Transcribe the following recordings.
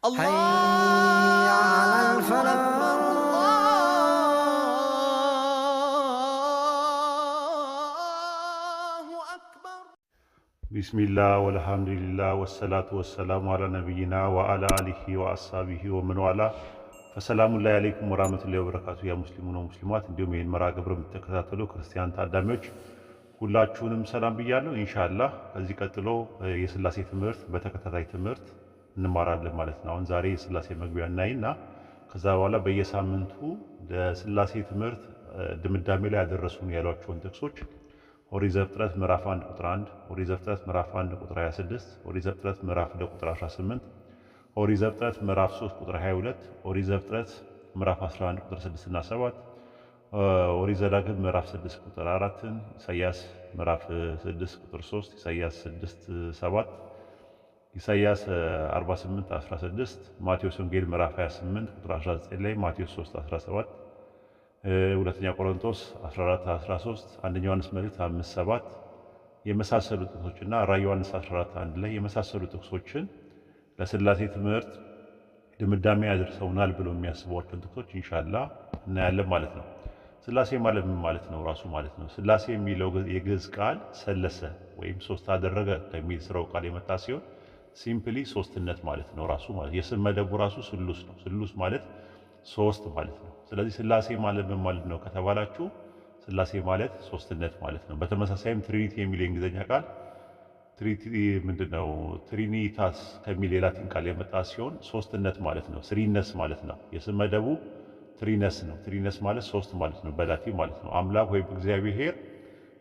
حي على الفلاح. الله أكبر. بسم الله والحمد لله والصلاة والسلام على نبينا وعلى آله وأصحابه ومن والاه فسلام الله عليكم ورحمة الله وبركاته يا مسلمون ومسلمات እንዲሁም ይህን መርሃ ግብር የምትከታተሉ ክርስቲያን ታዳሚዎች ሁላችሁንም ሰላም ብያለሁ። ኢንሻአላህ ከዚህ ቀጥሎ የሥላሴ ትምህርት በተከታታይ ትምህርት እንማራለን ማለት ነው። አሁን ዛሬ የሥላሴ መግቢያ እናይና ከዛ በኋላ በየሳምንቱ ለሥላሴ ትምህርት ድምዳሜ ላይ ያደረሱን ያሏቸውን ጥቅሶች ኦሪት ዘፍጥረት ምዕራፍ 1 ቁጥር 1፣ ኦሪት ዘፍጥረት ምዕራፍ 1 ቁጥር 26፣ ኦሪት ዘፍጥረት ምዕራፍ 2 ቁጥር 18፣ ኦሪት ዘፍጥረት ምዕራፍ 3 ቁጥር 22፣ ኦሪት ዘፍጥረት ምዕራፍ 11 ቁጥር 6 እና 7፣ ኦሪት ዘዳግም ምዕራፍ 6 ቁጥር 4፣ ኢሳይያስ ምዕራፍ 6 ቁጥር 3፣ ኢሳይያስ 6 7፣ ኢሳይያስ 48 16፣ ማቴዎስ ወንጌል ምዕራፍ 28 ቁጥር 19 ላይ፣ ማቴዎስ 3 17፣ ሁለተኛ ቆሮንቶስ 14 13፣ አንደኛ ዮሐንስ መልእክት 5 7 የመሳሰሉ ጥቅሶችና ራዕየ ዮሐንስ 14 1 ላይ የመሳሰሉ ጥቅሶችን ለሥላሴ ትምህርት ድምዳሜ ያደርሰውናል ብሎ የሚያስቧቸውን ጥቅሶች ኢንሻአላህ እናያለን ማለት ነው። ሥላሴ ማለት ምን ማለት ነው? ራሱ ማለት ነው ሥላሴ የሚለው የግዕዝ ቃል ሰለሰ ወይም ሶስት አደረገ ከሚል ስራው ቃል የመጣ ሲሆን ሲምፕሊ ሶስትነት ማለት ነው። ራሱ ማለት የስም መደቡ ራሱ ስሉስ ነው። ስሉስ ማለት ሶስት ማለት ነው። ስለዚህ ሥላሴ ማለት ምን ማለት ነው ከተባላችሁ ሥላሴ ማለት ሶስትነት ማለት ነው። በተመሳሳይም ትሪኒቲ የሚል የእንግሊዝኛ ቃል ትሪኒቲ ምንድነው? ትሪኒታስ ከሚል የላቲን ቃል የመጣ ሲሆን ሶስትነት ማለት ነው። ስሪነስ ማለት ነው። የስም መደቡ ትሪነስ ነው። ትሪነስ ማለት ሶስት ማለት ነው በላቲን ማለት ነው። አምላክ ወይም እግዚአብሔር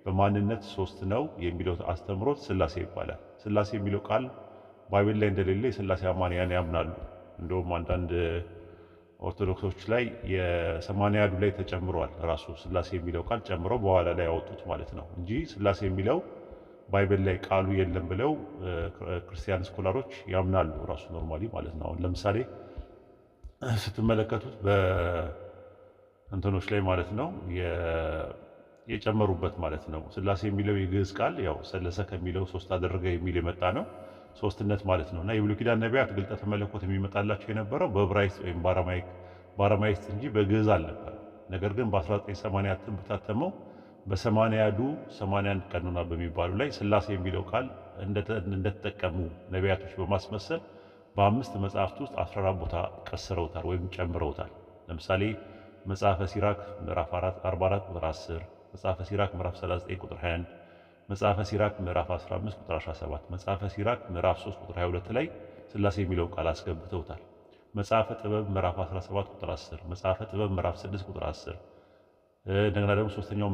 በማንነት ሶስት ነው የሚለው አስተምሮት ሥላሴ ይባላል። ሥላሴ የሚለው ቃል ባይብል ላይ እንደሌለ የሥላሴ አማንያን ያምናሉ። እንደውም አንዳንድ ኦርቶዶክሶች ላይ የሰማንያዱ ላይ ተጨምሯል። ራሱ ሥላሴ የሚለው ቃል ጨምሮ በኋላ ላይ ያወጡት ማለት ነው እንጂ ሥላሴ የሚለው ባይብል ላይ ቃሉ የለም ብለው ክርስቲያን ስኮላሮች ያምናሉ። ራሱ ኖርማሊ ማለት ነው። አሁን ለምሳሌ ስትመለከቱት በእንትኖች ላይ ማለት ነው የጨመሩበት ማለት ነው። ሥላሴ የሚለው የግዕዝ ቃል ያው ሰለሰ ከሚለው ሶስት አደረገ የሚል የመጣ ነው። ሶስትነት ማለት ነው። እና የብሉይ ኪዳን ነቢያት ግልጠተ መለኮት የሚመጣላቸው የነበረው በዕብራይስጥ ወይም በአረማይስጥ እንጂ በግዕዝ አልነበረም። ነገር ግን በ1980 በታተመው በሰማንያዱ 81 ቀኖና በሚባሉ ላይ ሥላሴ የሚለው ቃል እንደተጠቀሙ ነቢያቶች በማስመሰል በአምስት መጽሐፍት ውስጥ 14 ቦታ ቀስረውታል ወይም ጨምረውታል። ለምሳሌ መጽሐፈ ሲራክ ምዕራፍ 44 ቁጥር 10፣ መጽሐፈ ሲራክ ምዕራፍ 39 ቁጥር 21፣ መጽሐፈ ሲራክ ምዕራፍ 15 ቁጥር 17፣ መጽሐፈ ሲራክ ምዕራፍ 3 ቁጥር 22 ላይ ሥላሴ የሚለው ቃል አስገብተውታል። መጽሐፈ ጥበብ ምዕራፍ 17 ቁጥር 10፣ መጽሐፈ ጥበብ ምዕራፍ 6 ቁጥር 10፣ እንደገና ደግሞ ሶስተኛው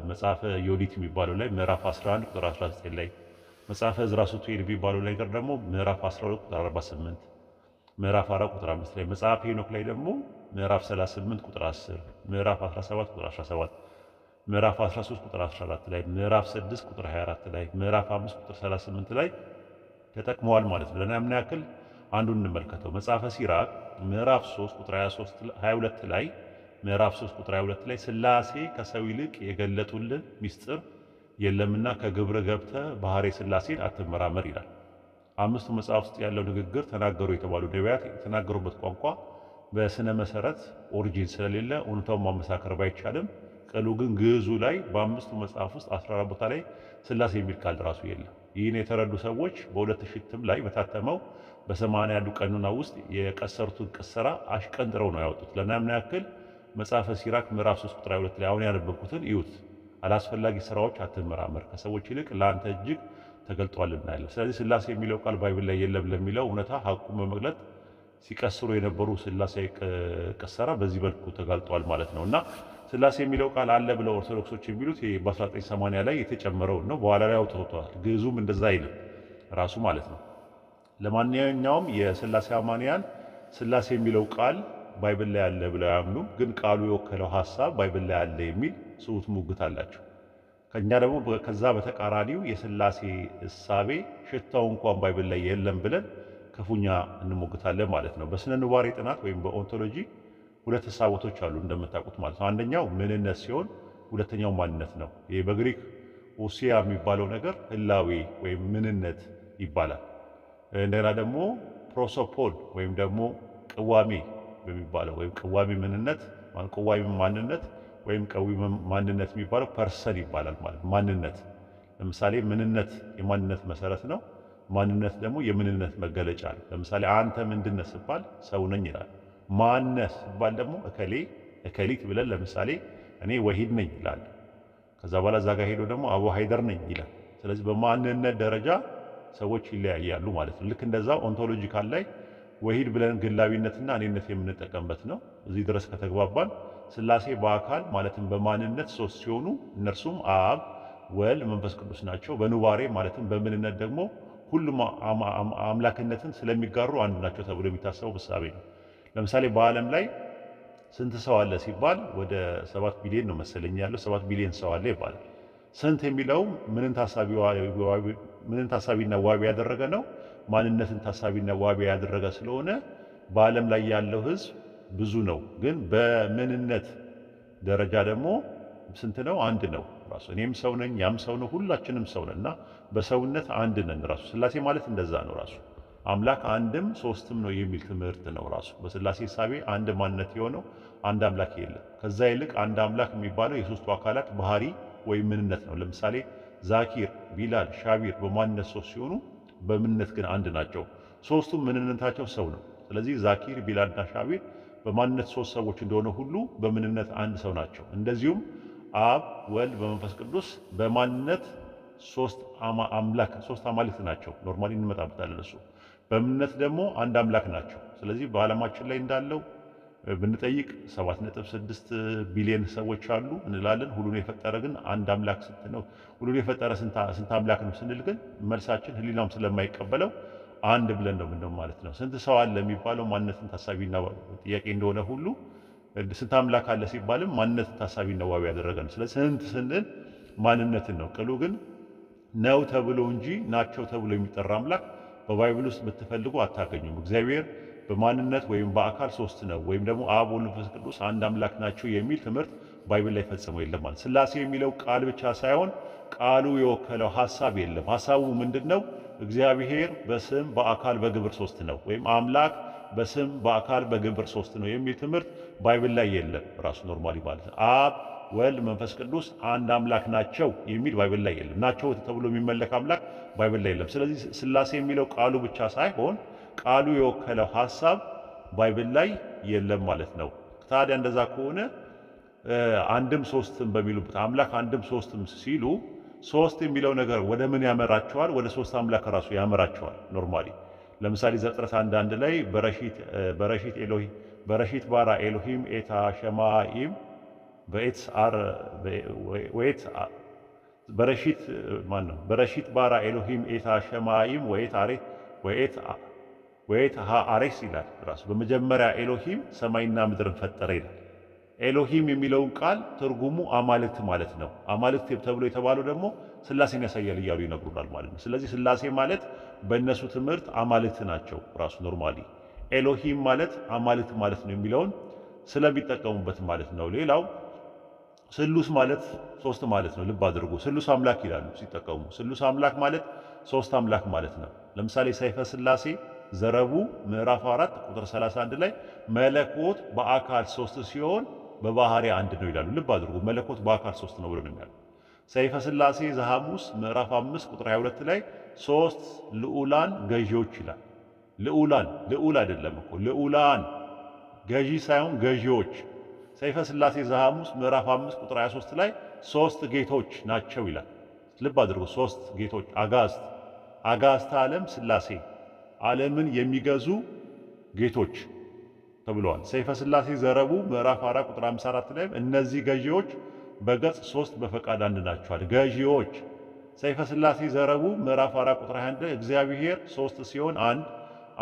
መጽሐፈ ዮዲት የሚባለው ላይ ምዕራፍ 11 ቁጥር 19 ላይ፣ መጽሐፈ ዕዝራ ሱቱኤል የሚባለው ላይ ደግሞ ምዕራፍ 12 ቁጥር 48፣ ምዕራፍ 4 ቁጥር 5 ላይ፣ መጽሐፈ ሄኖክ ላይ ደግሞ ምዕራፍ 38 ቁጥር 10፣ ምዕራፍ 17 ቁጥር 17፣ ምዕራፍ 13 ቁጥር 14 ላይ፣ ምዕራፍ 6 ቁጥር 24 ላይ፣ ምዕራፍ 5 ቁጥር 38 ላይ ተጠቅመዋል ማለት ነው። ለምን ያክል አንዱን እንመልከተው። መጽሐፈ ሲራክ ምዕራፍ 3 ቁጥር 22 ላይ ምዕራፍ 3 ቁጥር 22 ላይ ሥላሴ ከሰው ይልቅ የገለጡልን ሚስጥር የለምና ከግብር ገብተ ባህሬ ሥላሴን አትመራመር ይላል። አምስቱ መጽሐፍ ውስጥ ያለው ንግግር ተናገሩ የተባሉ ነቢያት የተናገሩበት ቋንቋ በስነ መሰረት ኦሪጂን ስለሌለ እውነታውን ማመሳከር ባይቻልም ቅሉ ግን ግዕዙ ላይ በአምስቱ መጽሐፍ ውስጥ 14 ቦታ ላይ ሥላሴ የሚል ቃል ራሱ የለም። ይህን የተረዱ ሰዎች በ2000 እትም ላይ በታተመው በ81 ቀኖና ውስጥ የቀሰሩትን ቅሰራ አሽቀንጥረው ነው ያወጡት። ለምን ያክል መጽሐፈ ሲራክ ምዕራፍ 3 ቁጥር 22 ላይ አሁን ያነበብኩትን እዩት። አላስፈላጊ ስራዎች አትመራመር ከሰዎች ይልቅ ለአንተ እጅግ ተገልጧልና ያለ። ስለዚህ ሥላሴ የሚለው ቃል ባይብል ላይ የለም ለሚለው እውነታ ሐቁን በመግለጥ ሲቀስሩ የነበሩ ሥላሴ ቅሰራ በዚህ መልኩ ተጋልጧል ማለት ነው። እና ሥላሴ የሚለው ቃል አለ ብለው ኦርቶዶክሶች የሚሉት በ1980 ላይ የተጨመረውን ነው። በኋላ ላይ አውጥተዋል። ግዕዙም እንደዛ አይልም ራሱ ማለት ነው። ለማንኛውም የሥላሴ አማንያን ሥላሴ የሚለው ቃል ባይብል ላይ አለ ብለው አያምኑም። ግን ቃሉ የወከለው ሐሳብ ባይብል ላይ አለ የሚል ስውት ሙግት አላቸው። ከኛ ደግሞ ከዛ በተቃራኒው የሥላሴ እሳቤ ሽታው እንኳን ባይብል ላይ የለም ብለን ክፉኛ እንሞግታለን ማለት ነው። በስነ ኑባሬ ጥናት ወይም በኦንቶሎጂ ሁለት ሐሳቦች አሉ እንደምታውቁት ማለት ነው። አንደኛው ምንነት ሲሆን ሁለተኛው ማንነት ነው። ይሄ በግሪክ ኦሲያ የሚባለው ነገር ህላዌ ወይም ምንነት ይባላል። እንደገና ደግሞ ፕሮሶፖል ወይም ደግሞ ቅዋሜ በሚባለው ወይም ቅዋሜ ምንነት ቅዋሜ ማንነት ወይም ቀዊ ማንነት የሚባለው ፐርሰን ይባላል ማለት ማንነት። ለምሳሌ ምንነት የማንነት መሰረት ነው። ማንነት ደግሞ የምንነት መገለጫ ነው። ለምሳሌ አንተ ምንድነህ ሲባል ሰው ነኝ ይላል። ማነህ ሲባል ደግሞ እከሌ እከሊት ብለን ለምሳሌ እኔ ወሂድ ነኝ ይላል። ከዛ በኋላ እዛ ጋር ሄዶ ደግሞ አቡ ሃይደር ነኝ ይላል። ስለዚህ በማንነት ደረጃ ሰዎች ይለያያሉ ማለት ነው። ልክ እንደዛው ኦንቶሎጂካል ላይ ወሂድ ብለን ግላዊነትና እኔነት የምንጠቀምበት ነው። እዚህ ድረስ ከተግባባን ሥላሴ በአካል ማለትም በማንነት ሶስት ሲሆኑ እነርሱም አብ ወልድ መንፈስ ቅዱስ ናቸው። በኑባሬ ማለትም በምንነት ደግሞ ሁሉም አምላክነትን ስለሚጋሩ አንድ ናቸው ተብሎ የሚታሰበው ምሳሌ ነው። ለምሳሌ በዓለም ላይ ስንት ሰው አለ ሲባል ወደ 7 ቢሊዮን ነው መሰለኝ ያለው 7 ቢሊዮን ሰው አለ ይባላል። ስንት የሚለው ምንን ታሳቢና ዋቢ ያደረገ ነው? ማንነትን ታሳቢና ዋቢ ያደረገ ስለሆነ በዓለም ላይ ያለው ሕዝብ ብዙ ነው። ግን በምንነት ደረጃ ደግሞ ስንት ነው? አንድ ነው ራሱ። እኔም ሰው ነኝ፣ ያም ሰው ነው፣ ሁላችንም ሰው ነን እና በሰውነት አንድ ነን ራሱ። ሥላሴ ማለት እንደዛ ነው ራሱ። አምላክ አንድም ሶስትም ነው የሚል ትምህርት ነው ራሱ። በሥላሴ ሕሳቤ አንድ ማንነት የሆነው አንድ አምላክ የለም። ከዛ ይልቅ አንድ አምላክ የሚባለው የሶስቱ አካላት ባህሪ ወይም ምንነት ነው። ለምሳሌ ዛኪር፣ ቢላል፣ ሻቢር በማንነት ሶስት ሲሆኑ በምንነት ግን አንድ ናቸው። ሶስቱም ምንነታቸው ሰው ነው። ስለዚህ ዛኪር፣ ቢላልና ሻቢር በማንነት ሶስት ሰዎች እንደሆነ ሁሉ በምንነት አንድ ሰው ናቸው። እንደዚሁም አብ ወልድ በመንፈስ ቅዱስ በማንነት ሶስት አማልክት ናቸው። ኖርማሊ እንመጣበታለን እሱ። በምንነት ደግሞ አንድ አምላክ ናቸው። ስለዚህ በዓለማችን ላይ እንዳለው ብንጠይቅ 7.6 ቢሊዮን ሰዎች አሉ እንላለን። ሁሉን የፈጠረ ግን አንድ አምላክ ስንት ነው? ሁሉን የፈጠረ ስንት አምላክ ነው ስንል ግን መልሳችን ሕሊናውም ስለማይቀበለው አንድ ብለን ነው ምንድነው ማለት ነው። ስንት ሰው አለ የሚባለው ማንነትን ታሳቢና ጥያቄ እንደሆነ ሁሉ ስንት አምላክ አለ ሲባልም ማንነትን ታሳቢና ዋቢ ያደረገ ነው። ስለዚህ ስንት ስንል ማንነትን ነው። ቅሉ ግን ነው ተብሎ እንጂ ናቸው ተብሎ የሚጠራ አምላክ በባይብል ውስጥ ብትፈልጉ አታገኙም። እግዚአብሔር በማንነት ወይም በአካል ሶስት ነው ወይም ደግሞ አብ ወልድ መንፈስ ቅዱስ አንድ አምላክ ናቸው የሚል ትምህርት ባይብል ላይ ፈጽሞ የለም ማለት። ሥላሴ የሚለው ቃል ብቻ ሳይሆን ቃሉ የወከለው ሐሳብ የለም። ሐሳቡ ምንድነው? እግዚአብሔር በስም በአካል በግብር ሶስት ነው ወይም አምላክ በስም በአካል በግብር ሶስት ነው የሚል ትምህርት ባይብል ላይ የለም ራሱ ኖርማሊ ማለት ነው። አብ ወልድ መንፈስ ቅዱስ አንድ አምላክ ናቸው የሚል ባይብል ላይ የለም። ናቸው ተብሎ የሚመለክ አምላክ ባይብል ላይ የለም። ስለዚህ ሥላሴ የሚለው ቃሉ ብቻ ሳይሆን ቃሉ የወከለው ሐሳብ ባይብል ላይ የለም ማለት ነው። ታዲያ እንደዛ ከሆነ አንድም ሶስትም በሚሉበት አምላክ አንድም ሶስትም ሲሉ ሶስት የሚለው ነገር ወደ ምን ያመራቸዋል? ወደ ሶስት አምላክ ራሱ ያመራቸዋል ኖርማሊ። ለምሳሌ ዘፍጥረት 1:1 ላይ በረሺት ባራ ኤሎሂም ኤታ ሸማኢም በረሺት ባራ ኤሎሂም ኤታ ሸማኢም ወኤት አሬስ ይላል ራሱ። በመጀመሪያ ኤሎሂም ሰማይና ምድርን ፈጠረ ይላል። ኤሎሂም የሚለውን ቃል ትርጉሙ አማልክት ማለት ነው። አማልክት ተብሎ የተባለው ደግሞ ሥላሴን ያሳያል እያሉ ይነግሩናል ማለት ነው። ስለዚህ ሥላሴ ማለት በእነሱ ትምህርት አማልክት ናቸው ራሱ ኖርማሊ። ኤሎሂም ማለት አማልክት ማለት ነው የሚለውን ስለሚጠቀሙበት ማለት ነው። ሌላው ስሉስ ማለት ሶስት ማለት ነው። ልብ አድርጉ። ስሉስ አምላክ ይላሉ ሲጠቀሙ። ስሉስ አምላክ ማለት ሶስት አምላክ ማለት ነው። ለምሳሌ ሰይፈ ሥላሴ ዘረቡ ምዕራፍ 4 ቁጥር 31 ላይ መለኮት በአካል ሶስት ሲሆን በባህሪ አንድ ነው ይላሉ። ልብ አድርጉ። መለኮት በአካል ሶስት ነው ብሎ ነው የሚያሉ። ሰይፈ ሥላሴ ዘሐሙስ ምዕራፍ 5 ቁጥር 22 ላይ ሶስት ልዑላን ገዢዎች ይላል። ልዑል አይደለም እኮ ልዑላን ገዢ ሳይሆን ገዢዎች። ሰይፈ ሥላሴ ዘሐሙስ ምዕራፍ 5 ቁጥር 23 ላይ ሶስት ጌቶች ናቸው ይላል። ልብ አድርጉ። ሶስት ጌቶች አጋዕዝተ ዓለም ሥላሴ ዓለምን የሚገዙ ጌቶች ተብለዋል። ሰይፈ ሥላሴ ዘረቡ ምዕራፍ 4 ቁጥር 54 ላይ እነዚህ ገዢዎች በገጽ ሶስት በፈቃድ አንድ ናቸዋል። ገዢዎች። ሰይፈ ሥላሴ ዘረቡ ምዕራፍ 4 ቁጥር 21 ላይ እግዚአብሔር ሶስት ሲሆን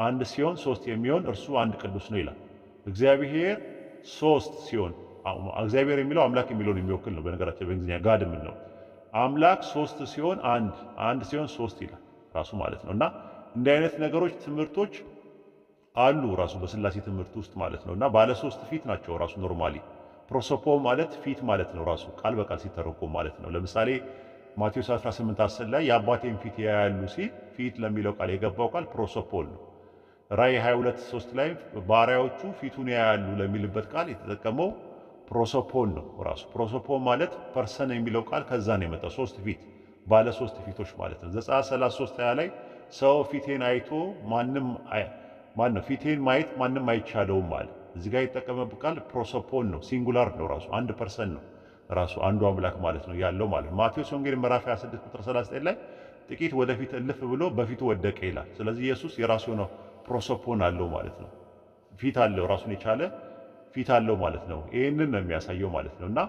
አንድ ሲሆን ሶስት የሚሆን እርሱ አንድ ቅዱስ ነው ይላል። እግዚአብሔር ሶስት ሲሆን እግዚአብሔር የሚለው አምላክ የሚለውን የሚወክል ነው። በነገራችን በእንግሊዝኛ ጋድ የሚል ነው። አምላክ ሶስት ሲሆን አንድ ሲሆን ሶስት ይላል ራሱ ማለት ነው። እና እንዲህ አይነት ነገሮች ትምህርቶች አሉ ራሱ በሥላሴ ትምህርት ውስጥ ማለት ነው። እና ባለ ሶስት ፊት ናቸው ራሱ ኖርማሊ። ፕሮሶፖ ማለት ፊት ማለት ነው ራሱ ቃል በቃል ሲተረጎም ማለት ነው። ለምሳሌ ማቴዎስ 18:10 ላይ የአባቴን ፊት ያያሉ ሲል ፊት ለሚለው ቃል የገባው ቃል ፕሮሶፖል ነው። ራእይ 22:3 ላይ ባሪያዎቹ ፊቱን ያያሉ ለሚልበት ቃል የተጠቀመው ፕሮሶፖን ነው። ራሱ ፕሮሶፖን ማለት ፐርሰን የሚለው ቃል ከዛ ነው የመጣው። 3 ፊት ባለ 3 ፊቶች ማለት ነው። ዘጸአት 33:20 ላይ ሰው ፊቴን አይቶ ፊቴን ማየት ማንም አይቻለውም አለ። እዚህ ጋር የተጠቀመበት ቃል ፕሮሶፖን ነው። ሲንጉላር ነው። ራሱ አንድ ፐርሰን ነው። ራሱ አንዱ አምላክ ማለት ነው ያለው ማለት ነው። ማቴዎስ ወንጌል ምዕራፍ 26 ቁጥር 39 ላይ ጥቂት ወደፊት እልፍ ብሎ በፊቱ ወደቀ ይላል። ስለዚህ ኢየሱስ የራሱ ነው ፕሮሶፖን አለው ማለት ነው። ፊት አለው፣ ራሱን የቻለ ፊት አለው ማለት ነው። ይህንን ነው የሚያሳየው ማለት ነው። እና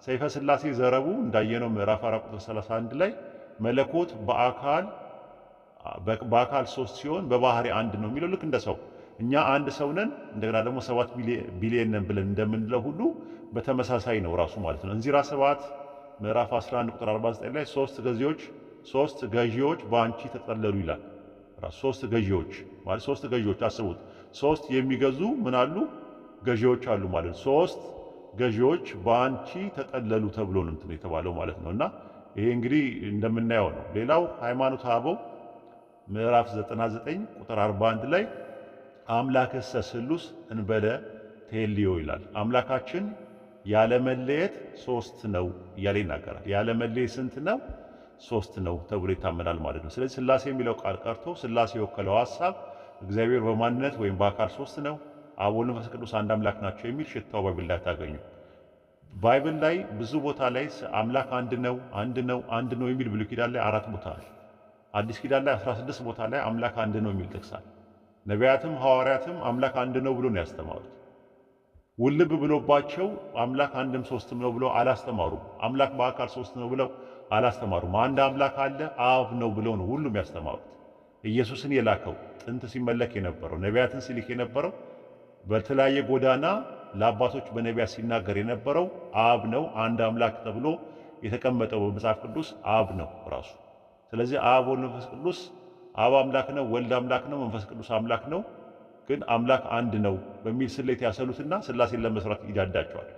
ሰይፈ ሥላሴ ዘረቡ እንዳየነው ምዕራፍ 4 ቁጥር 31 ላይ መለኮት በአካል 3 ሲሆን በባህሪ አንድ ነው የሚለው ልክ እንደ ሰው እኛ አንድ ሰው ነን፣ እንደገና ደግሞ 7 ቢሊየን ነን ብለን እንደምንለው ሁሉ በተመሳሳይ ነው ራሱ ማለት ነው። እንዚራ 7 ምዕራፍ 11 ቁጥር 49 ላይ ሶስት ገዢዎች በአንቺ ተጠለሉ ይላል። ራሱ 3 ገዢዎች ማለት 3 ገዢዎች አስቡት። 3 የሚገዙ ምን አሉ? ገዢዎች አሉ ማለት ነው። 3 ገዢዎች በአንቺ ተጠለሉ ተብሎ ነው እንትን የተባለው ማለት ነው። እና ይሄ እንግዲህ እንደምናየው ነው። ሌላው ሃይማኖተ አበው ምዕራፍ 99 ቁጥር 41 ላይ አምላክሰ ስሉስ እንበለ ቴልዮ ይላል። አምላካችን ያለመለየት 3 ነው እያለ ይናገራል። ያለመለየት ስንት ነው? 3 ነው ተብሎ ይታመናል ማለት ነው። ስለዚህ ሥላሴ የሚለው ቃል ቀርቶ ሥላሴ የወከለው ሐሳብ እግዚአብሔር በማንነት ወይም በአካል 3 ነው፣ አብ ወልድ መንፈስ ቅዱስ አንድ አምላክ ናቸው የሚል ሽታው ባይብል ላይ አታገኙ። ባይብል ላይ ብዙ ቦታ ላይ አምላክ አንድ ነው የሚል ብሉይ ኪዳን ላይ 4 ቦታ አለ። አዲስ ኪዳን ላይ 16 ቦታ ላይ አምላክ አንድ ነው የሚል ጥቅስ አለ። ነቢያትም ሐዋርያትም አምላክ አንድ ነው ብሎ ነው ያስተማሩት። ውልብ ብሎባቸው አምላክ አንድም 3ም ነው ብሎ አላስተማሩም። አምላክ በአካል 3 ነው ብለው አላስተማሩም። አንድ አምላክ አለ አብ ነው ብለው ነው ሁሉም ያስተማሩት። ኢየሱስን የላከው ጥንት ሲመለክ የነበረው ነቢያትን ሲልክ የነበረው በተለያየ ጎዳና ለአባቶች በነቢያት ሲናገር የነበረው አብ ነው። አንድ አምላክ ተብሎ የተቀመጠው በመጽሐፍ ቅዱስ አብ ነው ራሱ። ስለዚህ አብ ወልድ መንፈስ ቅዱስ አብ አምላክ ነው፣ ወልድ አምላክ ነው፣ መንፈስ ቅዱስ አምላክ ነው፣ ግን አምላክ አንድ ነው በሚል ስሌት ያሰሉትና ሥላሴን ለመስራት ይዳዳቸዋል።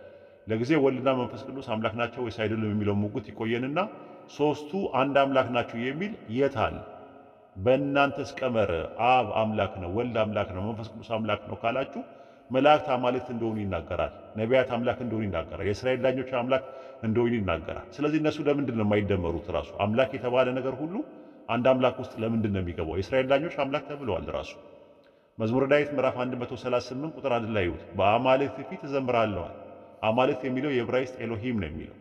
ለጊዜ ወልድና መንፈስ ቅዱስ አምላክ ናቸው ወይስ አይደሉም የሚለው ሙግት ይቆየንና 3ቱ አንድ አምላክ ናቸው የሚል የት አለ? በእናንተስ ቀመር አብ አምላክ ነው፣ ወልድ አምላክ ነው፣ መንፈስ ቅዱስ አምላክ ነው ካላችሁ መላእክት አማልክት እንደሆኑ ይናገራል። ነቢያት አምላክ እንደሆኑ ይናገራል። የእስራኤል ዳኞች አምላክ እንደሆኑ ይናገራል። ስለዚህ እነሱ ለምንድን ነው የማይደመሩት? ራሱ አምላክ የተባለ ነገር ሁሉ አንድ አምላክ ውስጥ ለምንድን ነው የሚገባው? የእስራኤል ዳኞች አምላክ ተብለዋል። ራሱ መዝሙረ ዳዊት ምዕራፍ 138 ቁጥር 1 ላይ ይሁት በአማልክት ፊት እዘምራለዋል። አማልክት የሚለው የዕብራይስጥ ኤሎሂም ነው የሚለው።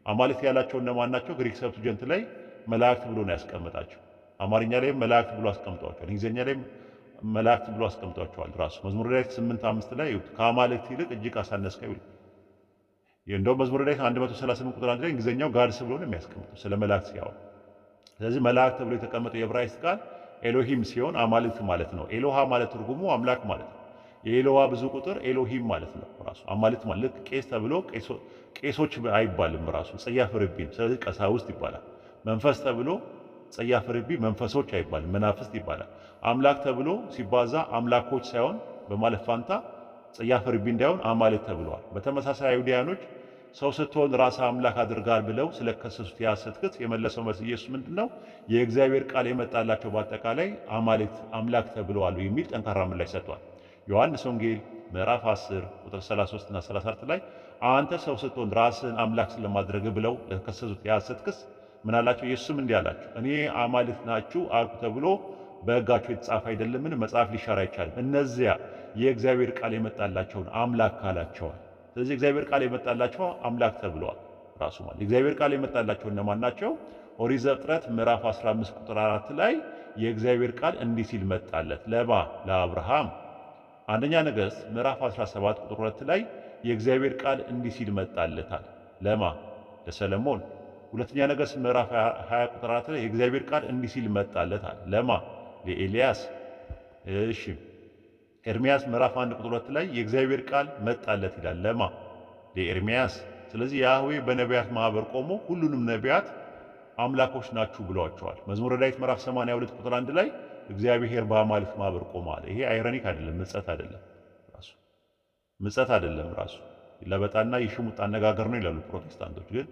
አማልክት ያላቸው እነማን ናቸው? ግሪክ ሰብስጀንት ላይ መላእክት ብሎ ነው ያስቀመጣቸው። አማርኛ ላይም መላእክት ብሎ አስቀምጧቸዋል። እንግሊዝኛ ላይም መላእክት ብሎ አስቀምጧቸዋል። ራሱ መዝሙረ ዳዊት 8:5 ላይ ይሁት ከአማልክት ይልቅ እጅግ አሳነስከው ይላል። እንደውም መዝሙረ ዳዊት 138 ቁጥር 1 ላይ እንግሊዝኛው ጋድስ ብሎ ነው የሚያስቀምጠው ስለ መላእክት ሲያወራ። ስለዚህ መላእክት ተብሎ የተቀመጠው የዕብራይስጥ ቃል ኤሎሂም ሲሆን አማልክት ማለት ነው። ኤሎሃ ማለት ትርጉሙ አምላክ ማለት ነው። የኤሎሃ ብዙ ቁጥር ኤሎሂም ማለት ነው። ራሱ አማልክት ማለት ልክ ቄስ ተብሎ ቄሶች አይባልም። ራሱ ጸያፍ ርቢ፣ ስለዚህ ቀሳውስት ይባላል። መንፈስ ተብሎ ጸያፍ ርቢ መንፈሶች አይባልም፣ መናፍስት ይባላል። አምላክ ተብሎ ሲባዛ አምላኮች ሳይሆን በማለት ፋንታ ጸያፍ ርቢ እንዳይሆን አማልክት ተብለዋል። በተመሳሳይ አይሁዳውያኖች ሰው ስትሆን ራስህ አምላክ አድርጋል ብለው ስለከሰሱት የሐሰት ክስ የመለሰው መልስ ኢየሱስ ምንድነው? የእግዚአብሔር ቃል የመጣላቸው በአጠቃላይ አማልክት አምላክ ተብለዋል የሚል ጠንካራ ምላሽ ሰጥቷል። ዮሐንስ ወንጌል ምዕራፍ 10 ቁጥር 33 እና 34 ላይ አንተ ሰው ስትሆን ራስህን አምላክ ስለማድረግ ብለው ለከሰሱት የሐሰት ክስ ምን አላቸው? ኢየሱስም እንዲህ አላቸው፣ እኔ አማልክት ናችሁ አልኩ ተብሎ በሕጋቸው የተጻፈ አይደለምን? መጽሐፍ ሊሻር አይቻልም። እነዚያ የእግዚአብሔር ቃል የመጣላቸውን አምላክ ካላቸዋል። ስለዚህ እግዚአብሔር ቃል የመጣላቸው አምላክ ተብለዋል። ራሱ ማለት እግዚአብሔር ቃል የመጣላቸው እነማን ናቸው? ኦሪት ዘፍጥረት ምዕራፍ 15 ቁጥር 4 ላይ የእግዚአብሔር ቃል እንዲህ ሲል መጣለት ለማ ለአብርሃም። አንደኛ ነገሥት ምዕራፍ 17 ቁጥር 2 ላይ የእግዚአብሔር ቃል እንዲህ ሲል መጣለታል ለማ ለሰለሞን። ሁለተኛ ነገሥት ምዕራፍ 20 ቁጥር 4 ላይ የእግዚአብሔር ቃል እንዲህ ሲል መጣለታል ለማ ለኤልያስ። እሺ ኤርሚያስ ምዕራፍ 1 ቁጥር 2 ላይ የእግዚአብሔር ቃል መጣለት ይላል ለማ ለኤርሚያስ። ስለዚህ ያህዌ በነቢያት ማህበር ቆሞ ሁሉንም ነቢያት አምላኮች ናችሁ ብለዋቸዋል። መዝሙረ ዳዊት ምዕራፍ 82 ቁጥር 1 ላይ እግዚአብሔር በአማልክት ማህበር ቆመ አለ። ይሄ አይሮኒክ አይደለም፣ ምጸት አይደለም፣ ራሱ ምጸት አይደለም፣ ራሱ ለበጣና የሽሙጥ አነጋገር ነው ይላሉ ፕሮቴስታንቶች። ግን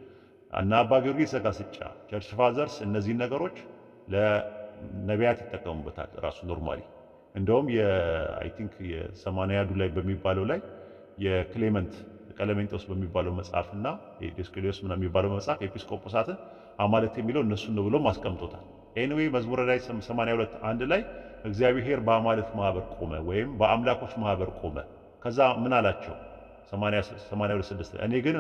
እና አባ ጊዮርጊስ ዘጋስጫ ቸርች ፋዘርስ እነዚህን ነገሮች ለነቢያት ይጠቀሙበታል። ራሱ ኖርማሊ እንደውም አይ ቲንክ የ80 ላይ በሚባለው ላይ የክሌመንት ቀለሜንጦስ በሚባለው መጽሐፍና የዲዮስቆሮስ ምናምን የሚባለው መጽሐፍ ኤጲስቆጶሳትን አማልክት የሚለው እነሱን ነው ብሎ ማስቀምጦታል። ኤኒዌይ መዝሙረ ዳዊት 82 አንድ ላይ እግዚአብሔር በአማልክት ማህበር ቆመ ወይም በአምላኮች ማህበር ቆመ። ከዛ ምን አላቸው? 82:6 እኔ ግን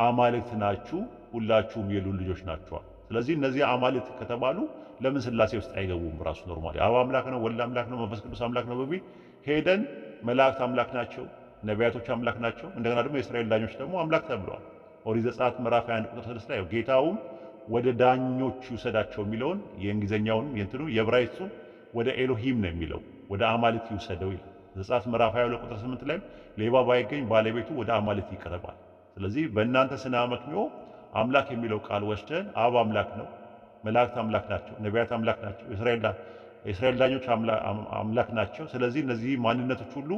አማልክት ናችሁ ሁላችሁም የልዑል ልጆች ናችኋል። ስለዚህ እነዚህ አማልክት ከተባሉ ለምን ስላሴ ውስጥ አይገቡም? ራሱ ኖርማሊ አብ አምላክ ነው፣ ወልድ አምላክ ነው፣ መንፈስ ቅዱስ አምላክ ነው በሚል ሄደን መላእክት አምላክ ናቸው፣ ነቢያቶች አምላክ ናቸው፣ እንደገና ደግሞ የእስራኤል ዳኞች ደግሞ አምላክ ተብለዋል። ኦሪት ዘጸአት ምዕራፍ 21 ቁጥር 6 ላይ ጌታውም ወደ ዳኞች ይውሰዳቸው የሚለውን የእንግሊዝኛውን የእንትኑ የዕብራይስጡን ወደ ኤሎሂም ነው የሚለው ወደ አማልክት ይውሰደው ይላል። ዘጸአት ምዕራፍ 22 ቁጥር 8 ላይ ሌባ ባይገኝ ባለቤቱ ወደ አማልክት ይቀርባል። ስለዚህ በእናንተ ስነ አመክንዮ አምላክ የሚለው ቃል ወስደን አብ አምላክ ነው፣ መላእክት አምላክ ናቸው፣ ነቢያት አምላክ ናቸው፣ የእስራኤል ዳኞች አምላክ ናቸው። ስለዚህ እነዚህ ማንነቶች ሁሉ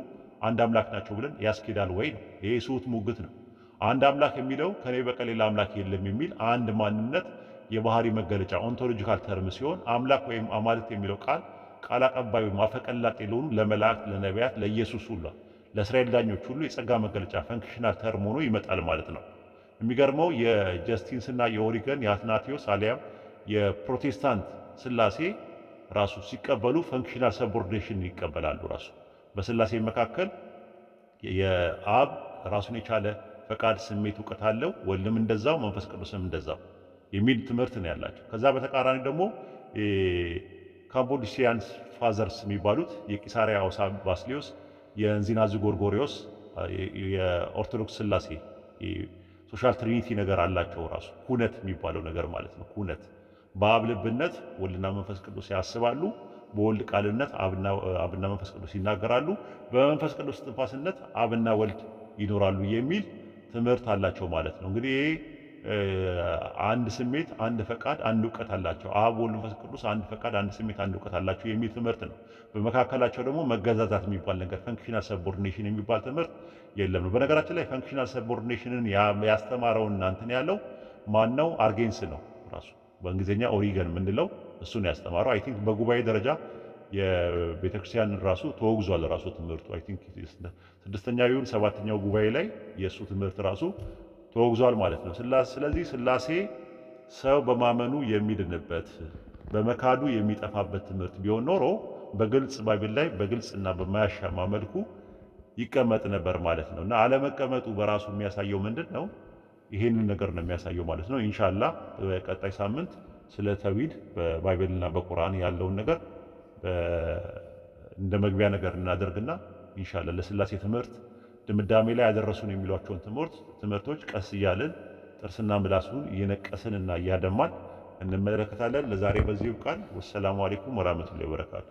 አንድ አምላክ ናቸው ብለን ያስኬዳል ወይ ነው። ይሄ ስሁት ሙግት ነው። አንድ አምላክ የሚለው ከኔ በቀር ሌላ አምላክ የለም የሚል አንድ ማንነት የባህሪ መገለጫ ኦንቶሎጂካል ተርም ሲሆን አምላክ ወይም አማልክት የሚለው ቃል አቀባይ ወይም አፈቀላጤ ለሆኑ ለመላእክት፣ ለነቢያት፣ ለኢየሱስ ሁሉ ለእስራኤል ዳኞች ሁሉ የጸጋ መገለጫ ፈንክሽናል ተርም ሆኖ ይመጣል ማለት ነው። የሚገርመው የጀስቲንስና የኦሪገን የአትናቴዎስ አሊያም የፕሮቴስታንት ስላሴ ራሱ ሲቀበሉ ፈንክሽናል ሰቦርዲኔሽን ይቀበላሉ። ራሱ በስላሴ መካከል የአብ ራሱን የቻለ ፈቃድ፣ ስሜት፣ እውቀት አለው፣ ወልድም እንደዛው፣ መንፈስ ቅዱስም እንደዛው የሚል ትምህርት ነው ያላቸው። ከዛ በተቃራኒ ደግሞ ካምቦዲሲያንስ ፋዘርስ የሚባሉት የቂሳሪያ አውሳ ባስሊዮስ፣ የእንዚናዙ ጎርጎሪዮስ የኦርቶዶክስ ስላሴ ሶሻል ትሪኒቲ ነገር አላቸው። ራሱ ኩነት የሚባለው ነገር ማለት ነው። ኩነት በአብ ልብነት ወልድና መንፈስ ቅዱስ ያስባሉ፣ በወልድ ቃልነት አብና መንፈስ ቅዱስ ይናገራሉ፣ በመንፈስ ቅዱስ ትንፋስነት አብና ወልድ ይኖራሉ የሚል ትምህርት አላቸው ማለት ነው። እንግዲህ አንድ ስሜት፣ አንድ ፈቃድ፣ አንድ እውቀት አላቸው። አብ ወልድ መንፈስ ቅዱስ አንድ ፈቃድ፣ አንድ ስሜት፣ አንድ እውቀት አላቸው የሚል ትምህርት ነው። በመካከላቸው ደግሞ መገዛዛት የሚባል ነገር ፈንክሽናል ሰቦርዲኔሽን የሚባል ትምህርት የለም ነው። በነገራችን ላይ ፈንክሽናል ሰቦርዲኔሽንን ያስተማረው እናንተን ያለው ማን ነው? አርጌንስ ነው ራሱ በእንግሊዝኛ ኦሪገን የምንለው እሱ ነው ያስተማረው። አይ ቲንክ በጉባኤ ደረጃ የቤተክርስቲያን ራሱ ተወግዟል። ራሱ ትምህርቱ አይ ቲንክ 6ኛው ይሁን 7ኛው ጉባኤ ላይ የእሱ ትምህርት ራሱ ተወግዟል ማለት ነው። ስለዚህ ስላሴ ሰው በማመኑ የሚድንበት በመካዱ የሚጠፋበት ትምህርት ቢሆን ኖሮ በግልጽ ባይብል ላይ በግልጽና በማያሻማ መልኩ ይቀመጥ ነበር ማለት ነው። እና አለመቀመጡ በራሱ የሚያሳየው ምንድን ነው? ይሄንን ነገር ነው የሚያሳየው ማለት ነው። ኢንሻአላህ በቀጣይ ሳምንት ስለ ተውሂድ በባይብልና በቁርአን ያለውን ነገር እንደ መግቢያ ነገር እናደርግና ኢንሻአላህ ለስላሴ ትምህርት ድምዳሜ ላይ ያደረሱን የሚሏቸውን ትምህርቶች ቀስ እያልን ጥርስና ምላሱን እየነቀስንና እያደማን እንመለከታለን። ለዛሬ በዚህ ቃል ወሰላሙ አለይኩም ወራህመቱላሂ ወበረካቱ።